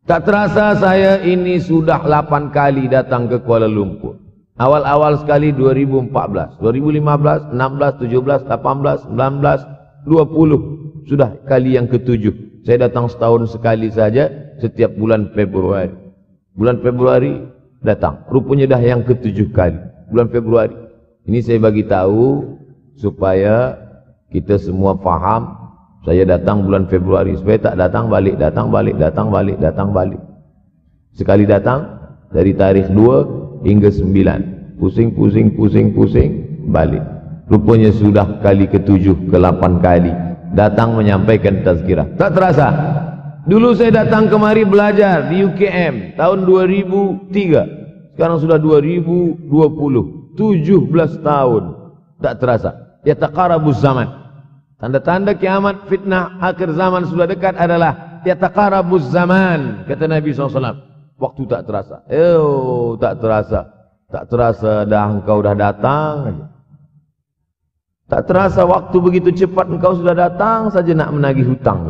Tak terasa saya ini sudah 8 kali datang ke Kuala Lumpur. Awal-awal sekali 2014, 2015, 16, 17, 18, 19, 20. Sudah kali yang ke-7. Saya datang setahun sekali saja setiap bulan Februari. Bulan Februari datang. Rupanya dah yang ke-7 kali. Bulan Februari. Ini saya bagi tahu supaya kita semua faham. Saya datang bulan Februari, supaya tak datang balik, datang balik, datang balik, datang balik. Sekali datang dari tarikh 2 hingga 9. Pusing, pusing, pusing, pusing, balik. Rupanya sudah kali ke-7, ke-8 kali datang menyampaikan tazkirah. Tak terasa. Dulu saya datang kemari belajar di UKM tahun 2003. Sekarang sudah 2020. 17 tahun. Tak terasa. Yataqarabuz zaman. Tanda-tanda kiamat, fitnah akhir zaman sudah dekat adalah yataqarabuz zaman, kata Nabi SAW. Waktu tak terasa. Tak terasa. Tak terasa dah engkau dah datang. Tak terasa waktu begitu cepat engkau sudah datang saja nak menagih hutang.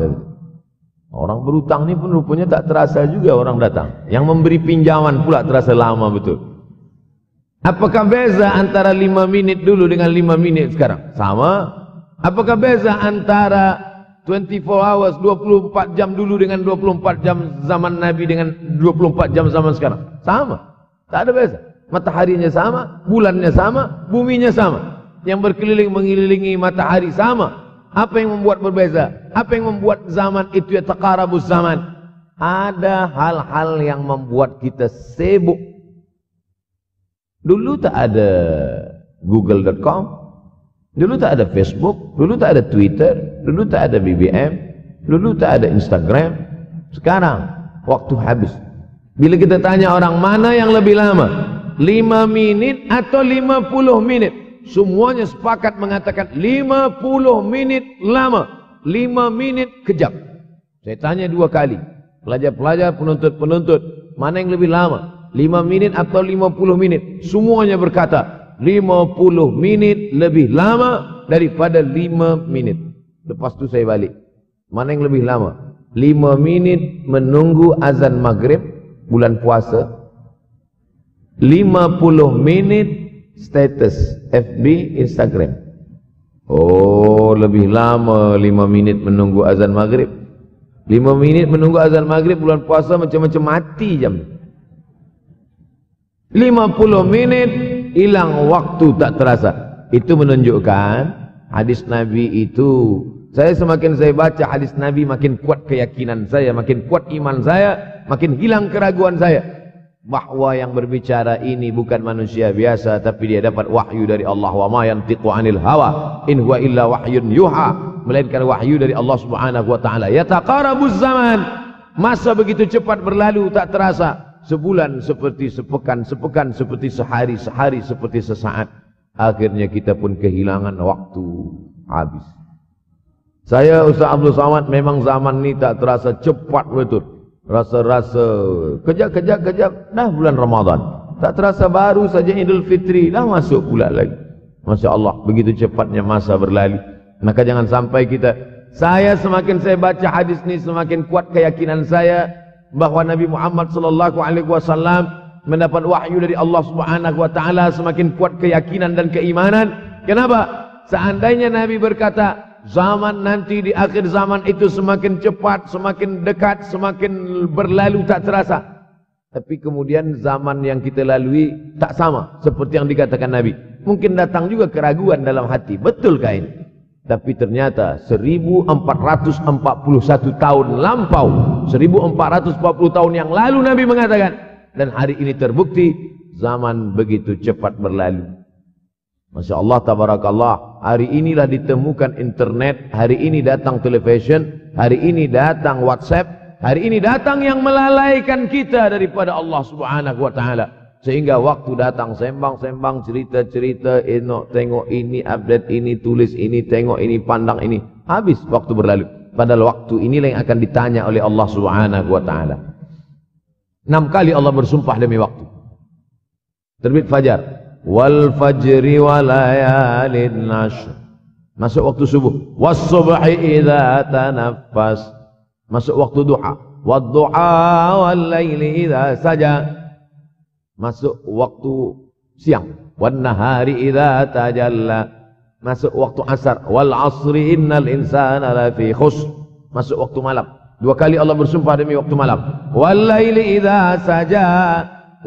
Orang berhutang ni pun rupanya tak terasa juga orang datang. Yang memberi pinjaman pula terasa lama betul. Apakah beza antara 5 minit dulu dengan 5 minit sekarang? Sama. Apakah beza antara 24 hours, 24 jam dulu dengan 24 jam zaman Nabi dengan 24 jam zaman sekarang? Sama. Tak ada beza. Mataharinya sama, bulannya sama, buminya sama. Yang berkeliling mengelilingi matahari sama. Apa yang membuat berbeza? Apa yang membuat zaman itu yataqarabuz zaman? Ada hal-hal yang membuat kita sibuk. Dulu tak ada google.com, dulu tak ada Facebook, dulu tak ada Twitter, dulu tak ada BBM, dulu tak ada Instagram. Sekarang waktu habis. Bila kita tanya orang mana yang lebih lama, 5 minit atau 50 minit, semuanya sepakat mengatakan 50 minit lama, 5 minit kejap. Saya tanya 2 kali, pelajar-pelajar, penuntut-penuntut, mana yang lebih lama, 5 minit atau 50 minit? Semuanya berkata 50 minit lebih lama daripada 5 minit. Lepas tu saya balik, mana yang lebih lama? 5 minit menunggu azan maghrib bulan puasa, 50 minit status FB, Instagram. Oh, lebih lama 5 minit menunggu azan maghrib. 5 minit menunggu azan maghrib bulan puasa macam-macam mati jam. 50 menit hilang waktu tak terasa. Itu menunjukkan hadis Nabi itu, semakin saya baca hadis Nabi, makin kuat keyakinan saya, makin kuat iman saya, makin hilang keraguan saya bahwa yang berbicara ini bukan manusia biasa, tapi dia dapat wahyu dari Allah. Wa ma yantiqu 'anil hawa in huwa illa wahyun yuha, melainkan wahyu dari Allah Subhanahu wa taala. Yataqarabuz zaman, masa begitu cepat berlalu tak terasa. Sebulan seperti sepekan, sepekan seperti sehari, sehari seperti sesaat. Akhirnya kita pun kehilangan waktu, habis. Saya Ustaz Abdul Samad, memang zaman ni tak terasa cepat betul. Rasa-rasa kejap-kejap dah bulan Ramadan. Tak terasa baru saja Idul Fitri dah masuk pula lagi. Masya Allah, begitu cepatnya masa berlalu. Maka jangan sampai kita, semakin saya baca hadis ni, semakin kuat keyakinan saya bahwa Nabi Muhammad sallallahu alaihi wasallam mendapat wahyu dari Allah Subhanahu wa taala, semakin kuat keyakinan dan keimanan. Kenapa? Seandainya Nabi berkata zaman nanti di akhir zaman itu semakin cepat, semakin dekat, semakin berlalu tak terasa, tapi kemudian zaman yang kita lalui tak sama seperti yang dikatakan Nabi. Mungkin datang juga keraguan dalam hati, betulkah ini? Tapi ternyata 1441 tahun lampau, 1440 tahun yang lalu Nabi mengatakan, dan hari ini terbukti zaman begitu cepat berlalu. Masya Allah, tabarakallah. Hari inilah ditemukan internet, hari ini datang television, hari ini datang WhatsApp, hari ini datang yang melalaikan kita daripada Allah Subhanahu wa taala. Sehingga waktu datang sembang-sembang, cerita-cerita, tengok ini, update ini, tulis ini, tengok ini, pandang ini. Habis waktu berlalu. Padahal waktu inilah yang akan ditanya oleh Allah Subhanahu wa taala. 6 kali Allah bersumpah demi waktu. Terbit fajar. Wal fajri wa layalin nashr. Masuk waktu subuh. Was subhi idza tanaffas. Masuk waktu duha. Wadduha wal-laili idza saja. Masuk waktu siang. Wan nahari idza tajalla. Masuk waktu asar. Wal asri innal insana lafi khusr. Masuk waktu malam. Dua kali Allah bersumpah demi waktu malam. Wal-laili idza saja.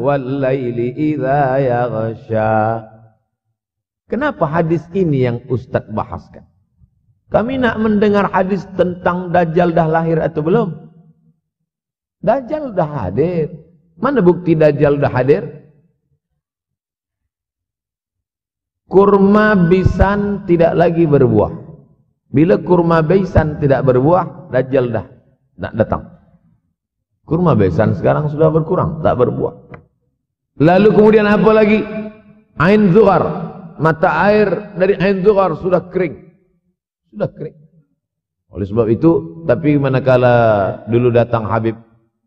Wal-laili idza yaghsha. Kenapa hadis ini yang Ustaz bahaskan? Kami nak mendengar hadis tentang Dajjal dah lahir atau belum? Dajjal dah hadir. Mana bukti Dajjal dah hadir? Kurma bisan tidak lagi berbuah. Bila kurma bisan tidak berbuah, Dajjal dah nak datang. Kurma bisan sekarang sudah berkurang, tak berbuah. Lalu kemudian apa lagi? Ain Zuhar, mata air dari Ain Zuhar sudah kering. Sudah kering. Oleh sebab itu, tapi manakala dulu datang Habib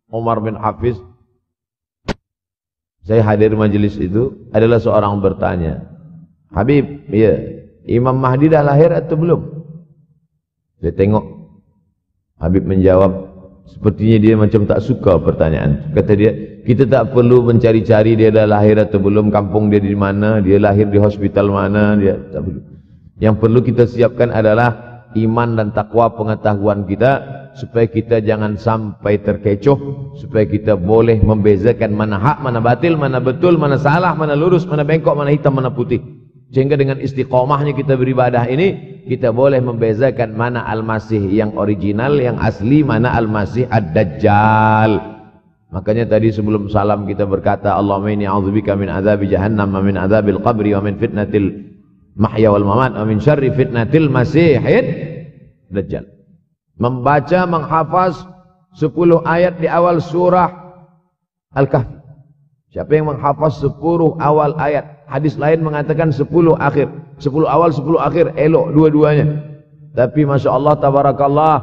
Umar bin Hafiz, saya hadir majelis itu, adalah seorang bertanya, Habib, ya, Imam Mahdi dah lahir atau belum? Saya tengok, Habib menjawab, sepertinya dia macam tak suka pertanyaan. Kata dia, kita tak perlu mencari-cari dia dah lahir atau belum, kampung dia di mana, dia lahir di hospital mana, dia tak perlu. Yang perlu kita siapkan adalah iman dan takwa pengetahuan kita, supaya kita jangan sampai terkecoh, supaya kita boleh membezakan mana hak, mana batil, mana betul, mana salah, mana lurus, mana bengkok, mana hitam, mana putih. Sehingga dengan istiqomahnya kita beribadah ini, kita boleh membezakan mana Al-Masih yang original, yang asli, mana Al-Masih Ad-Dajjal. Makanya tadi sebelum salam kita berkata, Allahumma inni a'udzubika min azabi jahannam wa min azabil qabri wa min fitnatil mahya wal mamat wa min syarri fitnatil masihid dajjal. Membaca, menghafaz 10 ayat di awal surah Al-Kahfi. Siapa yang menghafaz 10 awal ayat, hadis lain mengatakan 10 akhir, 10 awal 10 akhir, elok dua-duanya. Tapi Masya Allah, tabarakallah,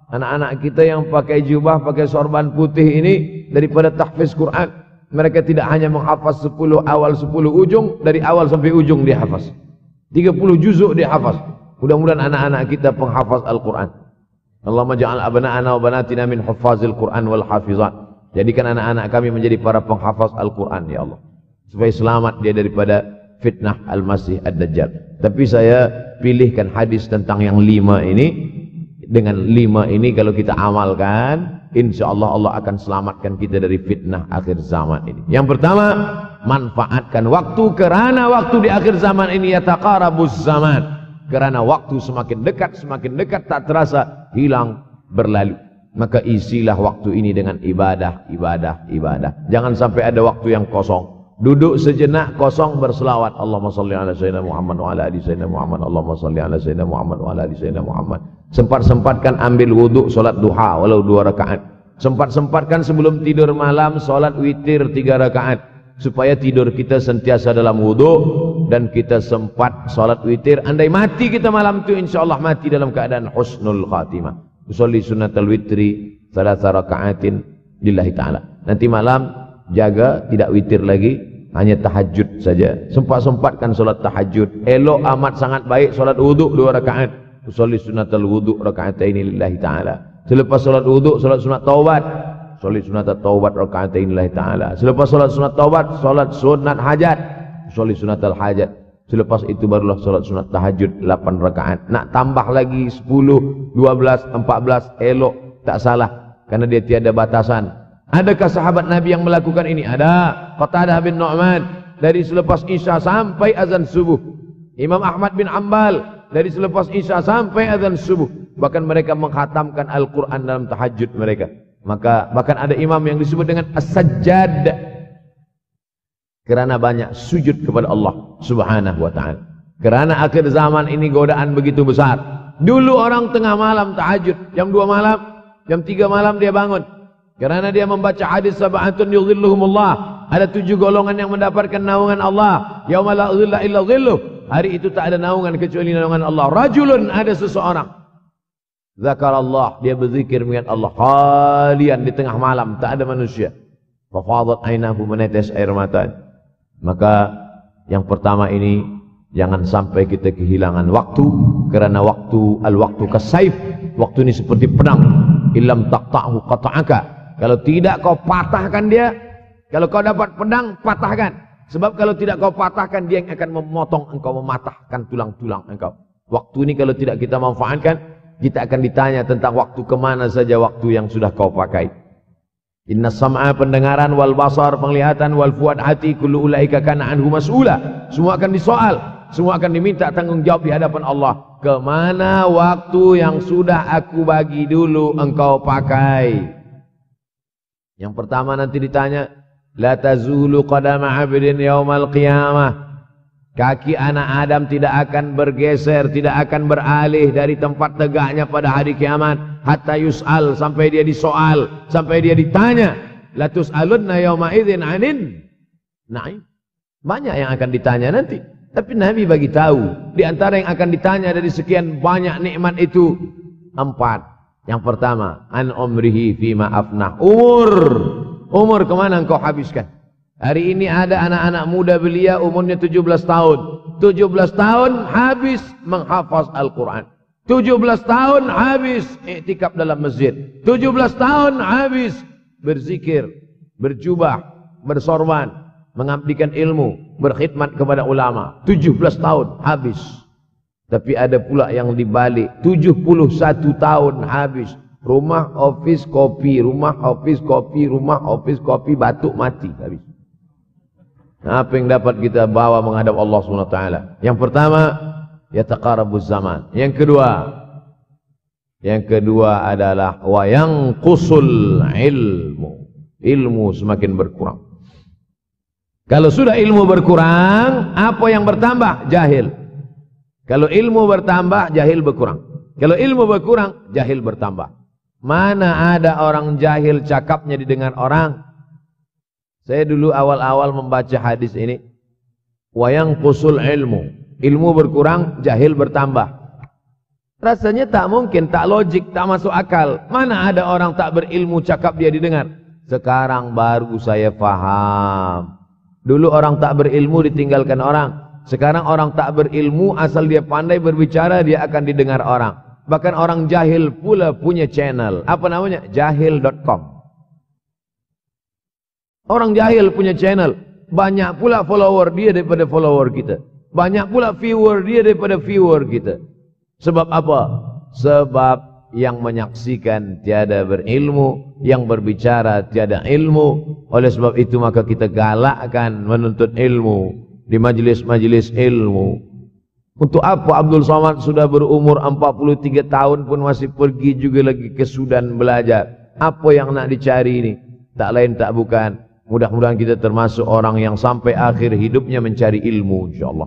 anak-anak kita yang pakai jubah, pakai sorban putih ini, daripada tahfiz Quran, mereka tidak hanya menghafaz 10 awal 10 ujung, dari awal sampai ujung dia hafaz. 30 juzuk dia hafaz. Mudah-mudahan anak-anak kita penghafaz Al-Quran. Allahumma ja'al abna'ana wa banatina min huffazil Quran wal hafizat. Jadikan anak-anak kami menjadi para penghafaz Al-Quran, ya Allah, supaya selamat dia daripada fitnah Al-Masih Ad-Dajjal. Tapi saya pilihkan hadis tentang yang 5 ini. Dengan 5 ini kalau kita amalkan, insya Allah Allah akan selamatkan kita dari fitnah akhir zaman ini. Yang pertama, manfaatkan waktu, kerana waktu di akhir zaman ini yataqarabuz zaman. Kerana waktu semakin dekat tak terasa, hilang, berlalu. Maka isilah waktu ini dengan ibadah. Jangan sampai ada waktu yang kosong. Duduk sejenak kosong berselawat. Allahumma salli ala sayyidina Muhammad wa ala ali sayyidina Muhammad. Allahumma salli ala sayyidina Muhammad wa ala ali sayyidina Muhammad. Sempat-sempatkan ambil wuduk, solat duha walau 2 rakaat. Sempat-sempatkan sebelum tidur malam solat witir 3 rakaat, supaya tidur kita sentiasa dalam wuduk dan kita sempat solat witir. Andai mati kita malam itu, insyaallah mati dalam keadaan husnul khatimah. Usolli sunnatal witri 3 rakaatin lillahi ta'ala. Nanti malam jaga tidak witir lagi, hanya tahajud saja. Sempat-sempatkan solat tahajud. Elok amat sangat baik solat wuduk 2 rakaat. Usolli sunnatal wudu raka'ataini lillahi ta'ala. Selepas solat wudu, solat sunat taubat. Usolli sunnatat taubat raka'ataini lillahi ta'ala. Selepas solat sunat taubat, solat sunat hajat. Usolli sunnatal hajat. Selepas itu barulah solat sunat tahajud 8 rakaat. Nak tambah lagi 10, 12, 14, elok, tak salah, karena dia tiada batasan. Adakah sahabat Nabi yang melakukan ini? Ada. Qatadah bin Nu'man, dari selepas Isya sampai azan subuh. Imam Ahmad bin Hanbal, dari selepas Isya sampai azan subuh. Bahkan mereka menghatamkan Al-Quran dalam tahajud mereka. Maka bahkan ada imam yang disebut dengan As-Sajjad, kerana banyak sujud kepada Allah Subhanahu wa ta'ala. Kerana akhir zaman ini godaan begitu besar. Dulu orang tengah malam tahajud, jam 2 malam, jam 3 malam dia bangun. Kerana dia membaca hadis sab'atun yudhilluhumullah. Ada 7 golongan yang mendapatkan naungan Allah. Yauma la dhilla illa dhilluh. Hari itu tak ada naungan kecuali naungan Allah. Rajulun, ada seseorang, zakarallah, dia berzikir mengingat Allah, khalian, di tengah malam, tak ada manusia. Fafadat ainahu, menetes air mata. Maka yang pertama ini, jangan sampai kita kehilangan waktu. Kerana waktu, al-waktu kasaif. Waktu ini seperti pedang. illam taqta'hu qata'aka. Kalau tidak kau patahkan dia, kalau kau dapat pedang, patahkan. Sebab kalau tidak kau patahkan, dia yang akan memotong engkau, mematahkan tulang-tulang engkau. Waktu ini kalau tidak kita manfaatkan, kita akan ditanya tentang waktu kemana saja waktu yang sudah kau pakai. Inna sam'a, pendengaran, wal basar, penglihatan, wal fuad, hati, kullu ulaika kana anhu mas'ula. Semua akan disoal, semua akan diminta tanggung jawab di hadapan Allah. Kemana waktu yang sudah aku bagi dulu engkau pakai? Yang pertama nanti ditanya, la tazulu qadama 'abdin yaumal qiyamah. Kaki anak Adam tidak akan bergeser, tidak akan beralih dari tempat tegaknya pada hari kiamat hatta yus'al, sampai dia disoal, sampai dia ditanya. La tus'alunna yauma idzin 'anin na'im. Banyak yang akan ditanya nanti. Tapi Nabi bagi tahu, di antara yang akan ditanya dari sekian banyak nikmat itu 4. Yang pertama, an umrihi fima afnah. Umur kemana engkau habiskan? Hari ini ada anak-anak muda belia umurnya 17 tahun. 17 tahun habis menghafaz Al-Quran. 17 tahun habis iktikaf dalam masjid. 17 tahun habis berzikir, berjubah, bersorban, mengabdikan ilmu, berkhidmat kepada ulama. 17 tahun habis. Tapi ada pula yang dibalik, 71 tahun habis. Rumah, office, kopi, rumah, office, kopi, rumah, office, kopi, batuk, mati habis. Apa yang dapat kita bawa menghadap Allah SWT? Yang pertama, yataqarabuz zaman. Yang kedua adalah wa yanqusul ilmu. Ilmu semakin berkurang. Kalau sudah ilmu berkurang, apa yang bertambah? Jahil. Kalau ilmu bertambah, jahil berkurang. Kalau ilmu berkurang, jahil bertambah. Mana ada orang jahil cakapnya didengar orang? Saya dulu awal-awal membaca hadis ini, wa yanqusul ilmu. Ilmu berkurang, jahil bertambah. Rasanya tak mungkin, tak logik, tak masuk akal. Mana ada orang tak berilmu cakap dia didengar? Sekarang baru saya faham. Dulu orang tak berilmu ditinggalkan orang. Sekarang orang tak berilmu, asal dia pandai berbicara, dia akan didengar orang. Bahkan orang jahil pula punya channel. Apa namanya? Jahil.com. Orang jahil punya channel. Banyak pula follower dia daripada follower kita. Banyak pula viewer dia daripada viewer kita. Sebab apa? Sebab yang menyaksikan tiada berilmu, yang berbicara tiada ilmu. Oleh sebab itu maka kita galakkan menuntut ilmu di majlis-majlis ilmu. Untuk apa Abdul Somad sudah berumur 43 tahun pun masih pergi juga lagi ke Sudan belajar? Apa yang nak dicari ini? Tak lain tak bukan, mudah-mudahan kita termasuk orang yang sampai akhir hidupnya mencari ilmu, insyaAllah.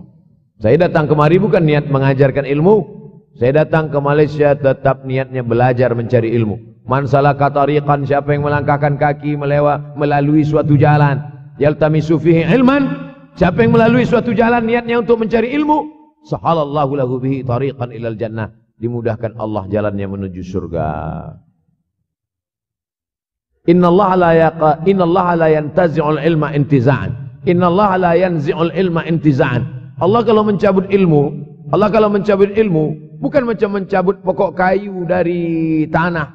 Saya datang kemari bukan niat mengajarkan ilmu. Saya datang ke Malaysia tetap niatnya belajar mencari ilmu. Man salaka tariqan, siapa yang melangkahkan kaki melalui suatu jalan, yaltamisu fihi ilman, siapa yang melalui suatu jalan niatnya untuk mencari ilmu, sahalallahu lahu bihi tariqan ilal jannah, dimudahkan Allah jalannya menuju surga. Innallaha la yantazi'ul ilma intiza'an. Innallaha la yanzi'ul ilma intiza'an. Allah kalau mencabut ilmu, bukan macam mencabut pokok kayu dari tanah.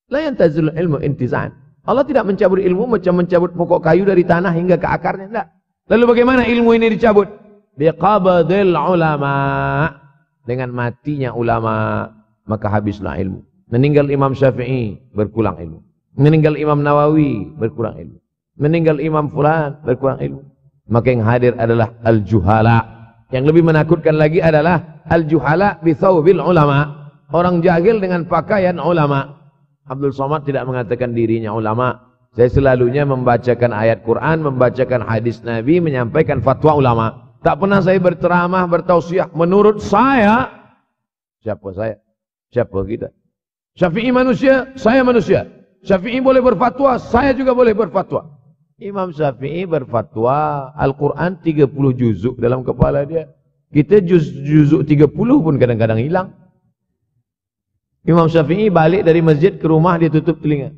La yantazi'ul ilmu intiza'an. Allah tidak mencabut ilmu macam mencabut pokok kayu dari tanah hingga ke akarnya, tidak. Lalu bagaimana ilmu ini dicabut? Biqabdil ulama. Dengan matinya ulama, maka habislah ilmu. Meninggal Imam Syafi'i, berkurang ilmu. Meninggal Imam Nawawi, berkurang ilmu. Meninggal Imam Fulan, berkurang ilmu. Maka yang hadir adalah al-juhala. Yang lebih menakutkan lagi adalah al-juhala bi thawbil ulama. Orang jahil dengan pakaian ulama. Abdul Somad tidak mengatakan dirinya ulama. Saya selalunya membacakan ayat Quran, membacakan hadis Nabi, menyampaikan fatwa ulama. Tak pernah saya berceramah, bertausiah. Menurut saya, siapa saya? Siapa kita? Syafi'i manusia, saya manusia. Syafi'i boleh berfatwa, saya juga boleh berfatwa. Imam Syafi'i berfatwa Al-Quran 30 juzuk dalam kepala dia. Kita juzuk 30 pun kadang-kadang hilang. Imam Syafi'i balik dari masjid ke rumah, dia tutup telinga.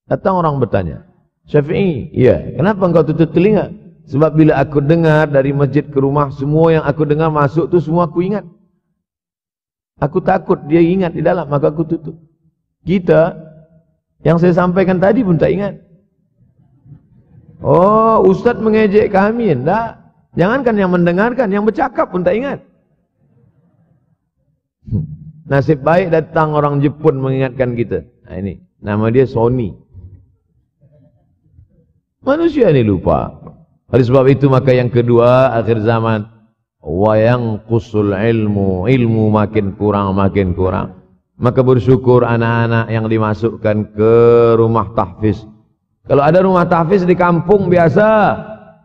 Datang orang bertanya, Syafi'i, iya, kenapa engkau tutup telinga? Sebab bila aku dengar dari masjid ke rumah, semua yang aku dengar masuk tu semua aku ingat. Aku takut dia ingat di dalam, maka aku tutup. Kita, yang saya sampaikan tadi pun tak ingat. Oh, Ustaz mengejek kami. Enggak. Jangankan yang mendengarkan, yang bercakap pun tak ingat. Nasib baik datang orang Jepun mengingatkan kita. Nah ini, nama dia Sony. Manusia ini lupa. Oleh sebab itu maka yang kedua, akhir zaman, wayang kusul ilmu makin kurang. Maka bersyukur anak-anak yang dimasukkan ke rumah tahfiz. Kalau ada rumah tahfiz di kampung biasa,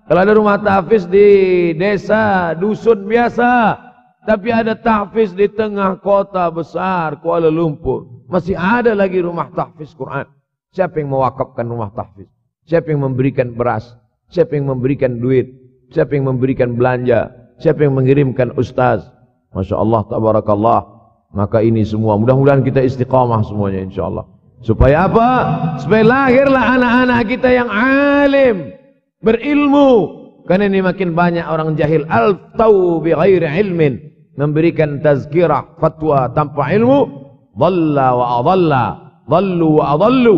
kalau ada rumah tahfiz di desa, dusun biasa, tapi ada tahfiz di tengah kota besar, Kuala Lumpur, masih ada lagi rumah tahfiz Quran. Siapa yang mewakafkan rumah tahfiz? Siapa yang memberikan beras? Siapa yang memberikan duit? Siapa yang memberikan belanja? Siapa yang mengirimkan ustaz? Masya Allah, tabarakallah. Maka ini semua, mudah-mudahan kita istiqamah semuanya insyaAllah. Supaya apa? Supaya lahirlah anak-anak kita yang alim, berilmu. Karena ini makin banyak orang jahil. Al-taw bi ghairi ilmin, memberikan tazkirah, fatwa tanpa ilmu. Dhalla wa adalla, dhallu wa adallu.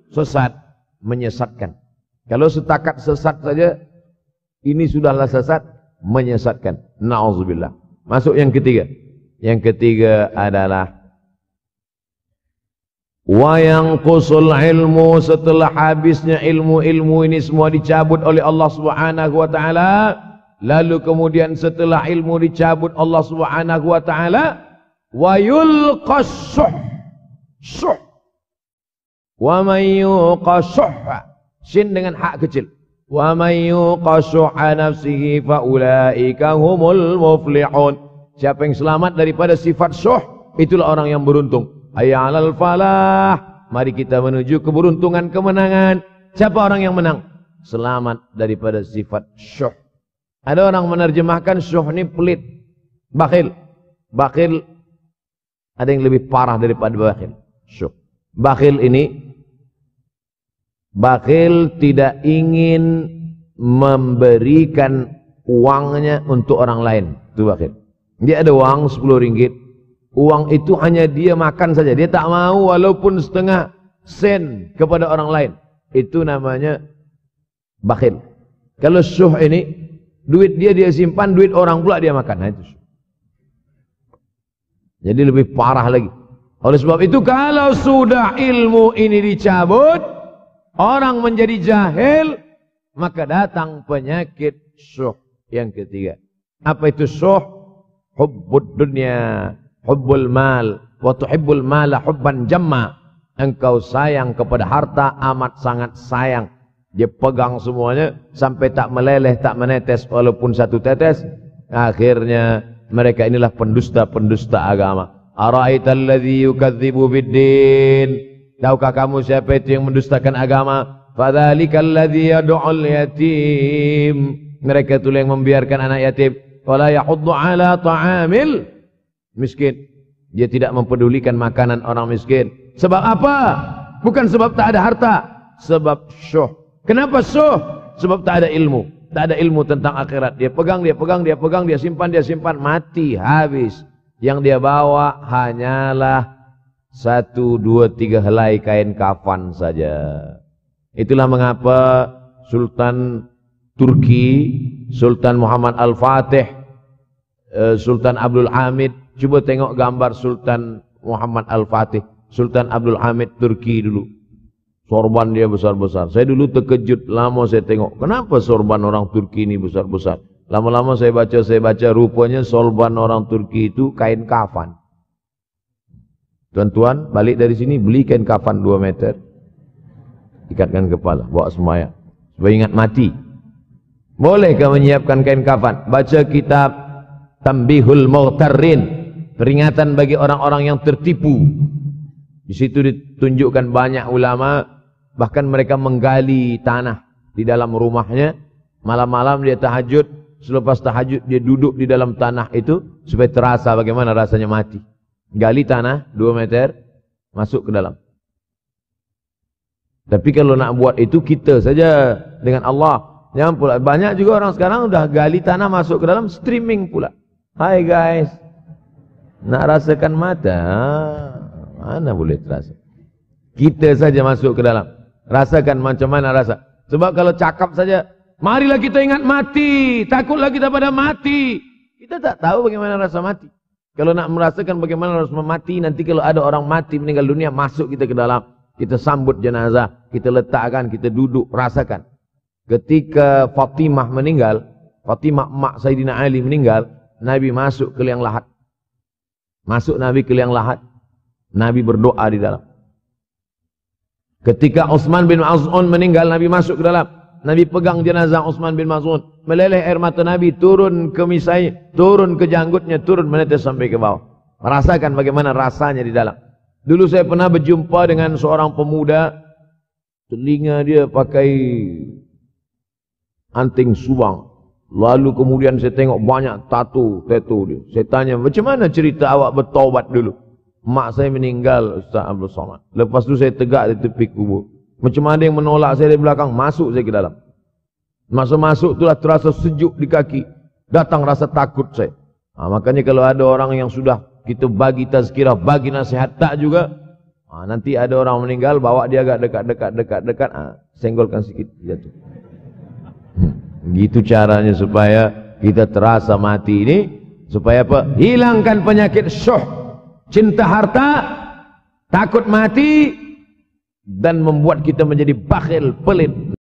Sesat, menyesatkan. Kalau setakat sesat saja, ini sudahlah sesat, menyesatkan. Na'udzubillah. Masuk yang ketiga. Yang ketiga adalah wayang kusul ilmu, setelah habisnya ilmu-ilmu ini semua dicabut oleh Allah Subhanahu wa taala, lalu kemudian setelah ilmu dicabut Allah Subhanahu wa taala, wa yulqas syuh. Wa may yuqashuha, sin dengan hak kecil. Wa may yuqashuha nafsihi fa ulaika humul muflihun. Siapa yang selamat daripada sifat syuh, itulah orang yang beruntung. Hayya 'alal falah. Mari kita menuju keberuntungan, kemenangan. Siapa orang yang menang? Selamat daripada sifat syuh. Ada orang menerjemahkan syuh ini pelit, bakhil. Bakhil ada yang lebih parah daripada bakhil. Syuh. Bakhil ini, bakhil tidak ingin memberikan uangnya untuk orang lain. Itu bakhil. Dia ada uang 10 ringgit. Uang itu hanya dia makan saja. Dia tak mau walaupun setengah sen kepada orang lain. Itu namanya bakhil. Kalau syuh ini, duit dia simpan, duit orang pula dia makan. Nah, itu syuh. Jadi lebih parah lagi. Oleh sebab itu kalau sudah ilmu ini dicabut, orang menjadi jahil, maka datang penyakit syuh yang ketiga. Apa itu syuh? Hubbud dunya, hubbul mal, wa tuhibbul mala hubban jamma. Engkau sayang kepada harta amat sangat sayang. Dia pegang semuanya sampai tak meleleh, tak menetes walaupun satu tetes. Akhirnya mereka inilah pendusta-pendusta agama. Ara'aital ladzi yukadzibu biddin. Tahukah kamu siapa itu yang mendustakan agama? Fadzalikal ladzi yad'ul yatim. Mereka itulah yang membiarkan anak yatim. Wala yahuddu ala ta'amil miskin. Dia tidak mempedulikan makanan orang miskin. Sebab apa? Bukan sebab tak ada harta, sebab syuh. Kenapa syuh? Sebab tak ada ilmu. Tak ada ilmu tentang akhirat. Dia pegang, dia simpan, mati, habis. Yang dia bawa hanyalah 1, 2, 3 helai kain kafan saja. Itulah mengapa Sultan Turki, Sultan Muhammad Al-Fatih, Sultan Abdul Hamid, coba tengok gambar Sultan Muhammad Al-Fatih, Sultan Abdul Hamid Turki dulu. Sorban dia besar-besar. Saya dulu terkejut, lama saya tengok, kenapa sorban orang Turki ini besar-besar? Lama-lama saya baca, rupanya sorban orang Turki itu kain kafan. Tuan-tuan, balik dari sini, beli kain kafan 2 meter, ikatkan kepala, bawa sembahyang, supaya ingat mati. Bolehkah menyiapkan kain kafan? Baca kitab Tambihul Mughtarrin, peringatan bagi orang-orang yang tertipu. Di situ ditunjukkan banyak ulama, bahkan mereka menggali tanah di dalam rumahnya. Malam-malam dia tahajud, selepas tahajud dia duduk di dalam tanah itu supaya terasa bagaimana rasanya mati. Gali tanah 2 meter, masuk ke dalam. Tapi kalau nak buat itu kita saja dengan Allah. Jangan pula, banyak juga orang sekarang udah gali tanah masuk ke dalam, streaming pula. Hai guys, Nak rasakan mata, mana boleh terasa. Kita saja masuk ke dalam. Rasakan macam mana rasa. Sebab kalau cakap saja, marilah kita ingat mati, takutlah kita pada mati. Kita tak tahu bagaimana rasa mati. Kalau nak merasakan bagaimana rasa mati, nanti kalau ada orang mati meninggal dunia, masuk kita ke dalam. Kita sambut jenazah, kita letakkan, kita duduk, rasakan. Ketika Fatimah meninggal, Fatimah mak Sayyidina Ali meninggal, Nabi masuk ke liang lahat. Masuk Nabi ke liang lahat. Nabi berdoa di dalam. Ketika Utsman bin Maz'un meninggal, Nabi masuk ke dalam. Nabi pegang jenazah Utsman bin Maz'un. Meleleh air mata Nabi turun ke misai, turun ke janggutnya, turun menetes sampai ke bawah. Merasakan bagaimana rasanya di dalam. Dulu saya pernah berjumpa dengan seorang pemuda. Telinga dia pakai anting subang. Lalu kemudian saya tengok banyak tato dia. Saya tanya, macam mana cerita awak bertaubat dulu? Mak saya meninggal, Ustaz Abdul Somad. Lepas tu saya tegak di tepi kubur. Macam ada yang menolak saya dari belakang, masuk saya ke dalam. Masuk itulah terasa sejuk di kaki. Datang rasa takut saya. Makanya kalau ada orang yang sudah kita bagi tazkirah, bagi nasihat tak juga, nanti ada orang meninggal, bawa dia agak dekat, senggolkan sikit, jatuh. Gitu caranya supaya kita terasa mati ini. Supaya apa? Hilangkan penyakit syuh, cinta harta, takut mati, dan membuat kita menjadi bakhil, pelit,